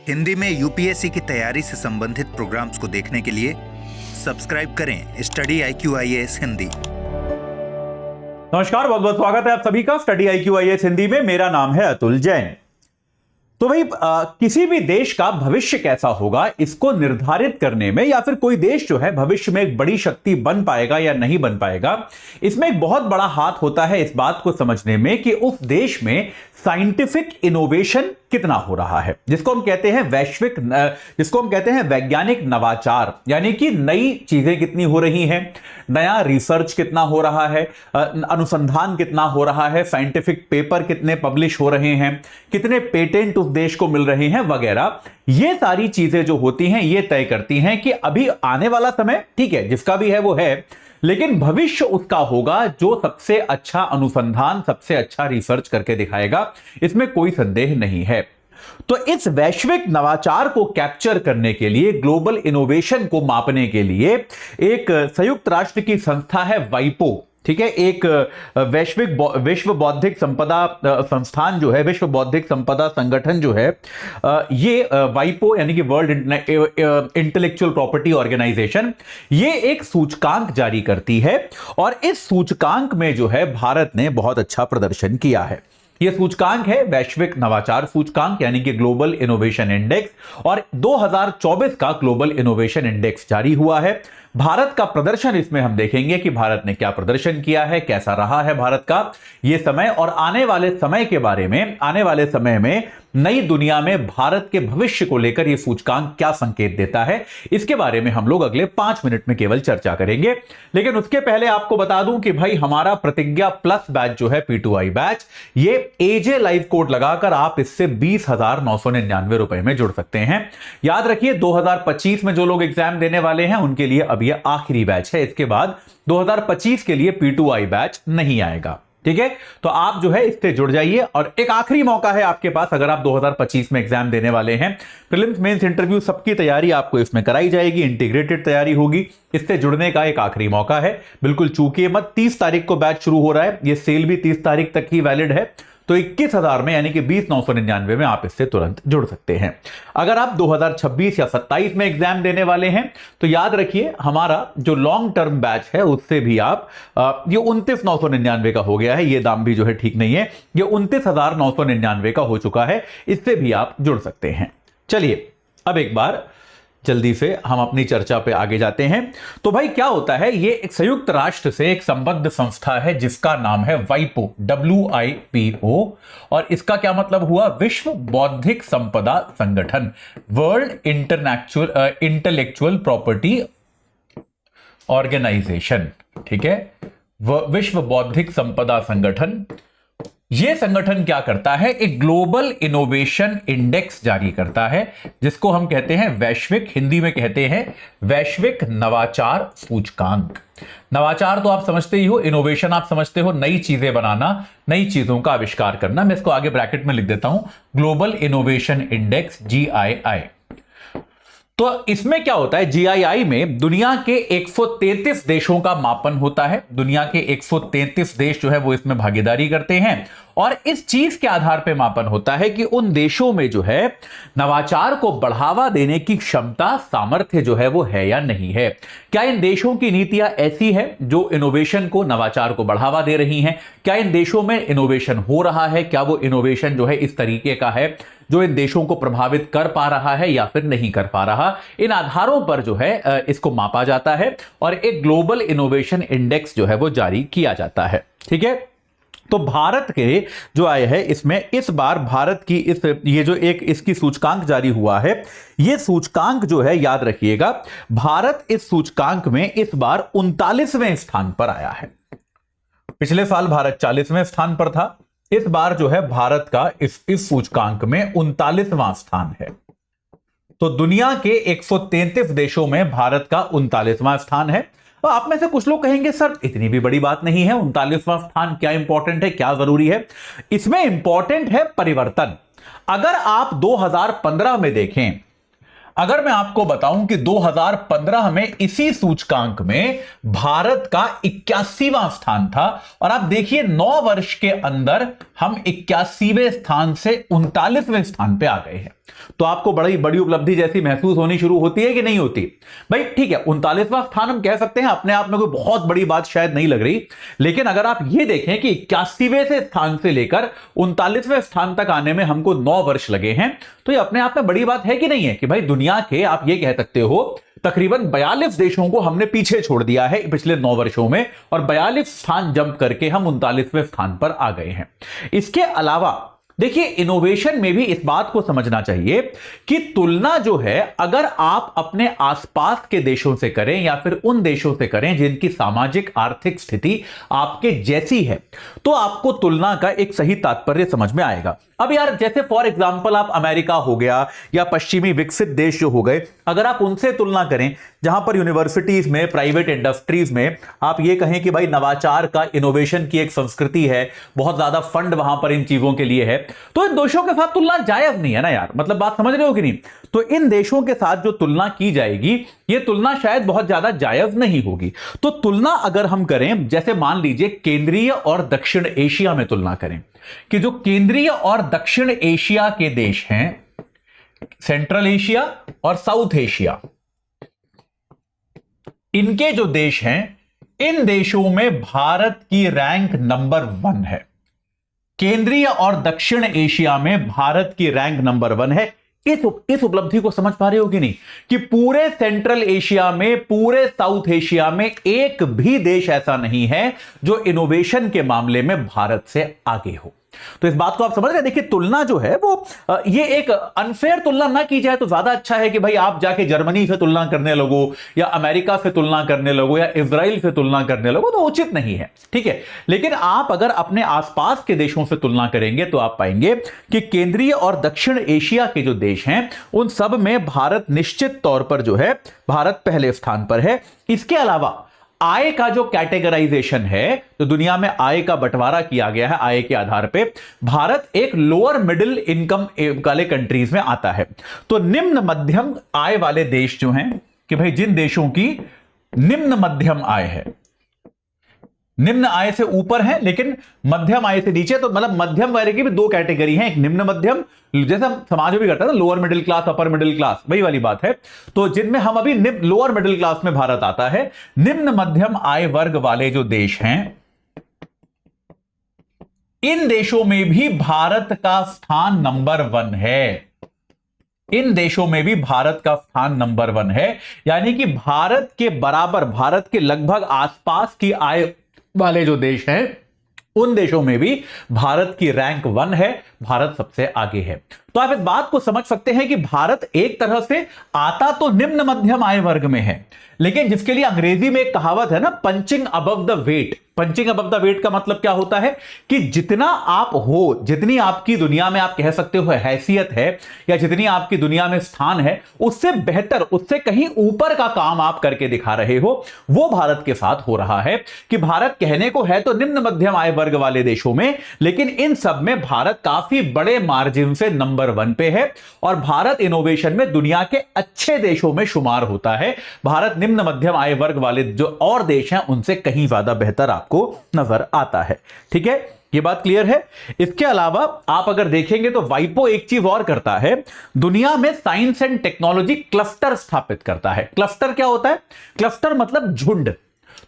हिंदी में यूपीएससी की तैयारी से संबंधित प्रोग्राम्स को देखने के लिए सब्सक्राइब करें स्टडी IQ IAS हिंदी। नमस्कार, बहुत बहुत स्वागत है आप सभी का स्टडी IQ IAS हिंदी में। मेरा नाम है अतुल जैन। तो भाई किसी भी देश का भविष्य कैसा होगा इसको निर्धारित करने में, या फिर कोई देश जो है भविष्य में एक बड़ी शक्ति बन पाएगा या नहीं बन पाएगा, इसमें एक बहुत बड़ा हाथ होता है इस बात को समझने में कि उस देश में साइंटिफिक इनोवेशन कितना हो रहा है, जिसको हम कहते हैं वैज्ञानिक नवाचार, यानी कि नई चीजें कितनी हो रही हैं, नया रिसर्च कितना हो रहा है, अनुसंधान कितना हो रहा है, साइंटिफिक पेपर कितने पब्लिश हो रहे हैं, कितने पेटेंट उस देश को मिल रहे हैं वगैरह। ये सारी चीजें जो होती हैं ये तय करती हैं कि अभी आने वाला समय ठीक है, जिसका भी है वो है, लेकिन भविष्य उसका होगा जो सबसे अच्छा अनुसंधान, सबसे अच्छा रिसर्च करके दिखाएगा। इसमें कोई संदेह नहीं है। तो इस वैश्विक नवाचार को कैप्चर करने के लिए, ग्लोबल इनोवेशन को मापने के लिए एक संयुक्त राष्ट्र की संस्था है वाइपो, ठीक है। एक विश्व बौद्धिक संपदा संस्थान जो है, विश्व बौद्धिक संपदा संगठन जो है, ये वाइपो यानी कि वर्ल्ड इंटेलेक्चुअल प्रॉपर्टी ऑर्गेनाइजेशन, ये एक सूचकांक जारी करती है और इस सूचकांक में जो है भारत ने बहुत अच्छा प्रदर्शन किया है। यह सूचकांक है वैश्विक नवाचार सूचकांक, यानी कि ग्लोबल इनोवेशन इंडेक्स, और 2024 का ग्लोबल इनोवेशन इंडेक्स जारी हुआ है। भारत का प्रदर्शन इसमें हम देखेंगे कि भारत ने क्या प्रदर्शन किया है, कैसा रहा है भारत का यह समय, और आने वाले समय के बारे में, आने वाले समय में नई दुनिया में भारत के भविष्य को लेकर यह सूचकांक क्या संकेत देता है, इसके बारे में हम लोग अगले 5 मिनट में केवल चर्चा करेंगे। लेकिन उसके पहले आपको बता दूं कि भाई हमारा प्रतिज्ञा प्लस बैच जो है, P2I बैच, ये AJ लाइव कोड लगाकर आप इससे 20,999 रुपए में जुड़ सकते हैं। याद रखिए 2025 में जो लोग एग्जाम देने वाले हैं उनके लिए अब यह आखिरी बैच है। इसके बाद 2025 के लिए P2I बैच नहीं आएगा, ठीक है। तो आप जो है इससे जुड़ जाइए, और एक आखिरी मौका है आपके पास अगर आप 2025 में एग्जाम देने वाले हैं। प्रीलिम्स, मेंस, इंटरव्यू सबकी तैयारी आपको इसमें कराई जाएगी, इंटीग्रेटेड तैयारी होगी। इससे जुड़ने का एक आखिरी मौका है, बिल्कुल चूकिए मत। 30 तारीख को बैच शुरू हो रहा है, यह सेल भी 30 तारीख तक ही वैलिड है। तो 21,000 में यानी कि 20,999 में आप इससे तुरंत जुड़ सकते हैं। अगर आप 2026 या 27 में एग्जाम देने वाले हैं तो याद रखिए हमारा जो लॉन्ग टर्म बैच है उससे भी आप ये 29,999 का हो गया है। ये दाम भी जो है ठीक नहीं है, ये 29,999 का हो चुका है, इससे भी आप जुड़ सकते हैं। चलिए अब एक बार जल्दी से हम अपनी चर्चा पे आगे जाते हैं। तो भाई क्या होता है, ये एक संयुक्त राष्ट्र से एक संबद्ध संस्था है जिसका नाम है वाइपो, WIPO, और इसका क्या मतलब हुआ, विश्व बौद्धिक संपदा संगठन, वर्ल्ड इंटेलेक्चुअल प्रॉपर्टी ऑर्गेनाइजेशन, ठीक है, विश्व बौद्धिक संपदा संगठन। यह संगठन क्या करता है, एक ग्लोबल इनोवेशन इंडेक्स जारी करता है, जिसको हम कहते हैं वैश्विक, हिंदी में कहते हैं वैश्विक नवाचार सूचकांक। नवाचार तो आप समझते ही हो, इनोवेशन आप समझते हो, नई चीजें बनाना, नई चीजों का आविष्कार करना। मैं इसको आगे ब्रैकेट में लिख देता हूं, ग्लोबल इनोवेशन इंडेक्स, GII। तो इसमें क्या होता है, GII में दुनिया के 133 देशों का मापन होता है। दुनिया के 133 देश जो है वो इसमें भागीदारी करते हैं, और इस चीज के आधार पर मापन होता है कि उन देशों में जो है नवाचार को बढ़ावा देने की क्षमता, सामर्थ्य जो है वो है या नहीं है। क्या इन देशों की नीतियां ऐसी है जो इनोवेशन को, नवाचार को बढ़ावा दे रही हैं? क्या इन देशों में इनोवेशन हो रहा है? क्या वो इनोवेशन जो है इस तरीके का है जो इन देशों को प्रभावित कर पा रहा है या फिर नहीं कर पा रहा? इन आधारों पर जो है इसको मापा जाता है और एक ग्लोबल इनोवेशन इंडेक्स जो है वो जारी किया जाता है, ठीक है। तो भारत के जो आए हैं इसमें इस बार भारत की ये जो एक इसकी सूचकांक जारी हुआ है, ये सूचकांक जो है याद रखिएगा, भारत इस सूचकांक में इस बार 39वें स्थान पर आया है। पिछले साल भारत 40वें स्थान पर था, इस बार जो है भारत का इस सूचकांक में 39वां स्थान है। तो दुनिया के 133 देशों में भारत का 39वां स्थान है। तो आप में से कुछ लोग कहेंगे सर इतनी भी बड़ी बात नहीं है, 39वां स्थान क्या इंपॉर्टेंट है, क्या जरूरी है? इसमें इंपॉर्टेंट है परिवर्तन। अगर आप 2015 में देखें, अगर मैं आपको बताऊं कि 2015 में इसी सूचकांक में भारत का 81वां स्थान था, और आप देखिए 9 वर्ष के अंदर हम 81वें स्थान से 39वें स्थान पे आ गए हैं। तो आपको बड़ी बड़ी उपलब्धि जैसी महसूस होनी शुरू होती है कि नहीं होती? भाई ठीक है, 39वां स्थान हम कह सकते हैं, अपने आप में कोई बहुत बड़ी बात शायद नहीं लग रही, लेकिन अगर आप ये देखें कि 81वें से स्थान से लेकर 39वें स्थान तक आने में हमको 9 वर्ष लगे हैं, तो ये अपने आप में बड़ी बात है कि नहीं है? कि भाई दुनिया के आप ये कह सकते हो तकरीबन 42 देशों को हमने पीछे छोड़ दिया है पिछले 9 वर्षों में, और 42 स्थान जंप करके हम 39वें स्थान पर आ गए हैं। इसके अलावा देखिए, इनोवेशन में भी इस बात को समझना चाहिए कि तुलना जो है, अगर आप अपने आसपास के देशों से करें या फिर उन देशों से करें जिनकी सामाजिक आर्थिक स्थिति आपके जैसी है, तो आपको तुलना का एक सही तात्पर्य समझ में आएगा। अब यार जैसे फॉर एग्जांपल आप अमेरिका हो गया या पश्चिमी विकसित देश जो हो गए, अगर आप उनसे तुलना करें जहां पर यूनिवर्सिटीज में, प्राइवेट इंडस्ट्रीज में आप ये कहें कि भाई नवाचार का, इनोवेशन की एक संस्कृति है, बहुत ज्यादा फंड वहां पर इन चीजों के लिए है, तो इन देशों के साथ तुलना जायज नहीं है ना यार। मतलब बात समझ रहे हो कि नहीं? तो इन देशों के साथ जो तुलना की जाएगी, ये तुलना शायद बहुत ज्यादा जायज नहीं होगी। तो तुलना अगर हम करें, जैसे मान लीजिए केंद्रीय और दक्षिण एशिया में तुलना करें, कि जो केंद्रीय और दक्षिण एशिया के देश हैं, सेंट्रल एशिया और साउथ एशिया, इनके जो देश हैं, इन देशों में भारत की रैंक नंबर 1 है। केंद्रीय और दक्षिण एशिया में भारत की रैंक नंबर 1 है। इस उपलब्धि को समझ पा रहे हो कि नहीं? कि पूरे सेंट्रल एशिया में, पूरे साउथ एशिया में एक भी देश ऐसा नहीं है जो इनोवेशन के मामले में भारत से आगे हो। तो इस बात को आप समझ रहे हैं? देखिए, तुलना जो है वो ये एक अनफेयर तुलना ना की जाए तो ज्यादा अच्छा है कि भाई आप जाके जर्मनी से तुलना करने लगो या अमेरिका से तुलना करने लगो या इजराइल से तुलना करने लगो, तो उचित नहीं है, ठीक है। लेकिन आप अगर अपने आसपास के देशों से तुलना करेंगे तो आप पाएंगे कि केंद्रीय और दक्षिण एशिया के जो देश हैं, उन सब में भारत निश्चित तौर पर जो है, भारत पहले स्थान पर है। इसके अलावा आय का जो कैटेगराइजेशन है, तो दुनिया में आय का बंटवारा किया गया है, आय के आधार पे भारत एक लोअर मिडिल इनकम वाले कंट्रीज में आता है। तो निम्न मध्यम आय वाले देश जो हैं, कि भाई जिन देशों की निम्न मध्यम आय है, निम्न आय से ऊपर है लेकिन मध्यम आय से नीचे, तो मतलब मध्यम वर्ग की भी 2 कैटेगरी हैं, एक निम्न मध्यम, जैसे हम समाज में भी करते हैं ना, lower middle class, upper middle class, वही वाली बात है। तो जिनमें हम अभी लोअर मिडिल क्लास में भारत आता है। निम्न मध्यम आय वर्ग वाले जो देश हैं, इन देशों में भी भारत का स्थान नंबर 1 है। इन देशों में भी भारत का स्थान नंबर 1 है, यानी कि भारत के बराबर, भारत के लगभग आसपास की आय वाले जो देश हैं, उन देशों में भी भारत की रैंक 1 है, भारत सबसे आगे है। तो आप इस बात को समझ सकते हैं कि भारत एक तरह से आता तो निम्न मध्यम आय वर्ग में है, लेकिन जिसके लिए अंग्रेजी में एक कहावत है ना, punching above the weight. Punching above the weight का मतलब क्या होता है? कि जितना आप हो, जितनी आपकी दुनिया में आप कह सकते हो हैसियत है, या जितनी आपकी दुनिया में स्थान है, उससे बेहतर, उससे कहीं ऊपर का काम आप करके दिखा रहे हो, वो भारत के साथ हो रहा है। कि भारत कहने को है तो निम्न मध्यम आय वर्ग वाले देशों में, लेकिन इन सब में भारत काफी बड़े मार्जिन से नंबर 1 पे है, और भारत इनोवेशन में दुनिया के अच्छे देशों में शुमार होता है। भारत निम्न मध्यम आय वर्ग वाले जो और देश हैं, उनसे कहीं ज्यादा बेहतर आपको नजर आता है, ठीक है। ये बात क्लियर है? इसके अलावा आप अगर देखेंगे तो वाइपो एक चीज और करता है, दुनिया में साइंस एंड टेक्नोलॉजी क्लस्टर स्थापित करता है। क्लस्टर क्या होता है? क्लस्टर मतलब झुंड।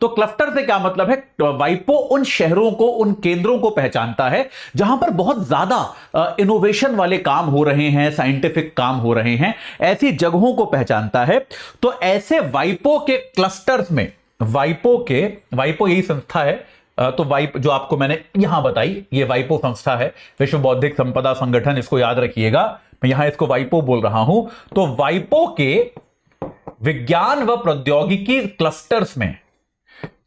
तो क्लस्टर से क्या मतलब है? वाइपो उन शहरों को, उन केंद्रों को पहचानता है जहां पर बहुत ज्यादा इनोवेशन वाले काम हो रहे हैं, साइंटिफिक काम हो रहे हैं, ऐसी जगहों को पहचानता है। तो ऐसे वाइपो के क्लस्टर्स में, वाइपो यही संस्था है, तो वाइप जो आपको मैंने यहां बताई, ये वाइपो संस्था है, विश्व बौद्धिक संपदा संगठन, इसको याद रखिएगा, मैं यहां इसको वाइपो बोल रहा हूं। तो वाइपो के विज्ञान व प्रौद्योगिकी क्लस्टर्स में,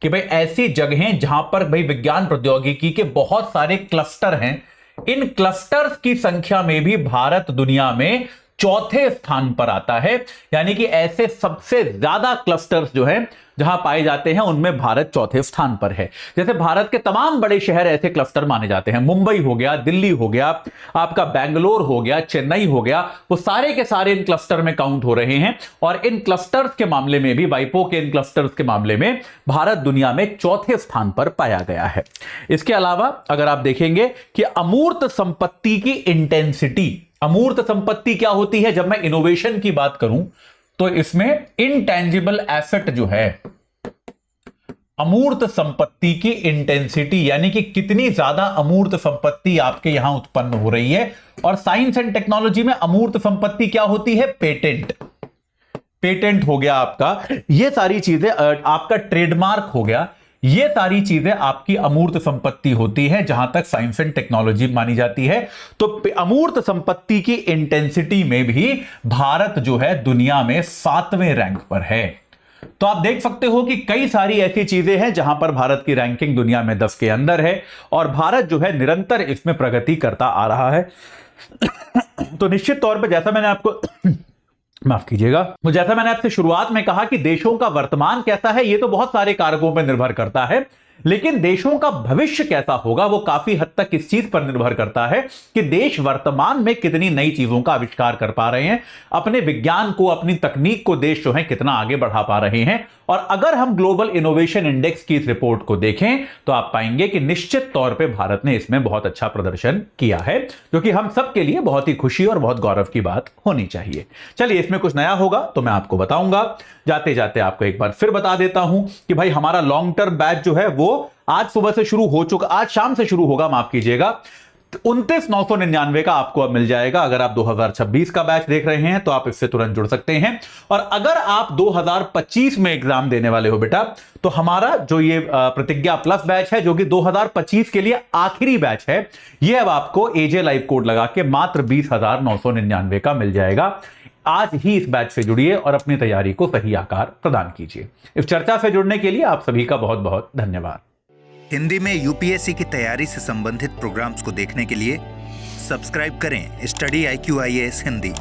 कि भाई ऐसी जगहें जहां पर भाई विज्ञान प्रौद्योगिकी के बहुत सारे क्लस्टर हैं, इन क्लस्टर्स की संख्या में भी भारत दुनिया में 4थे स्थान पर आता है। यानी कि ऐसे सबसे ज्यादा क्लस्टर्स जो हैं जहां पाए जाते हैं, उनमें भारत 4थे स्थान पर है। जैसे भारत के तमाम बड़े शहर ऐसे क्लस्टर माने जाते हैं, मुंबई हो गया, दिल्ली हो गया, आपका बेंगलोर हो गया, चेन्नई हो गया, वो सारे के सारे इन क्लस्टर में काउंट हो रहे हैं। और इन क्लस्टर्स के मामले में भी, वाइपो के इन क्लस्टर्स के मामले में भारत दुनिया में 4थे स्थान पर पाया गया है। इसके अलावा अगर आप देखेंगे कि अमूर्त संपत्ति की इंटेंसिटी, अमूर्त संपत्ति क्या होती है? जब मैं इनोवेशन की बात करूं तो इसमें इनटेंजिबल एसेट जो है, अमूर्त संपत्ति की इंटेंसिटी, यानी कि कितनी ज्यादा अमूर्त संपत्ति आपके यहां उत्पन्न हो रही है। और साइंस एंड टेक्नोलॉजी में अमूर्त संपत्ति क्या होती है? पेटेंट। पेटेंट हो गया आपका, ये सारी चीजें, आपका ट्रेडमार्क हो गया, ये सारी चीजें आपकी अमूर्त संपत्ति होती है जहां तक साइंस एंड टेक्नोलॉजी मानी जाती है। तो अमूर्त संपत्ति की इंटेंसिटी में भी भारत जो है दुनिया में 7वें रैंक पर है। तो आप देख सकते हो कि कई सारी ऐसी चीजें हैं जहां पर भारत की रैंकिंग दुनिया में 10 के अंदर है और भारत जो है निरंतर इसमें प्रगति करता आ रहा है। तो निश्चित तौर पर जैसा मैंने आपको माफ कीजिएगा, तो जैसा मैंने आपसे शुरुआत में कहा कि देशों का वर्तमान कैसा है ये तो बहुत सारे कारकों पर निर्भर करता है, लेकिन देशों का भविष्य कैसा होगा वो काफी हद तक इस चीज पर निर्भर करता है कि देश वर्तमान में कितनी नई चीजों का आविष्कार कर पा रहे हैं, अपने विज्ञान को, अपनी तकनीक को देश जो है कितना आगे बढ़ा पा रहे हैं। और अगर हम ग्लोबल इनोवेशन इंडेक्स की इस रिपोर्ट को देखें तो आप पाएंगे कि निश्चित तौर पे भारत ने इसमें बहुत अच्छा प्रदर्शन किया है, जो कि हम सबके लिए बहुत ही खुशी और बहुत गौरव की बात होनी चाहिए। चलिए, इसमें कुछ नया होगा तो मैं आपको बताऊंगा। जाते जाते आपको एक बार फिर बता देता हूं कि भाई हमारा लॉन्ग टर्म बैच जो है वो आज सुबह से शुरू हो चुका, आज शाम से शुरू होगा, माफ कीजिएगा। 29,999 का आपको अब मिल जाएगा। अगर आप 2026 का बैच देख रहे हैं तो आप इससे तुरंत जुड़ सकते हैं। और अगर आप 2025 में एग्जाम देने वाले हो बेटा, तो हमारा जो ये प्रतिज्ञा प्लस बैच है, जो कि 2025 के लिए आखिरी बैच है, ये अब आपको एजे लाइव कोड लगा के मात्र 20,999 का मिल जाएगा। आज ही इस बैच से जुड़िए और अपनी तैयारी को सही आकार प्रदान कीजिए। इस चर्चा से जुड़ने के लिए आप सभी का बहुत बहुत धन्यवाद। हिंदी में यूपीएससी की तैयारी से संबंधित प्रोग्राम्स को देखने के लिए सब्सक्राइब करें स्टडी IQ IAS हिंदी।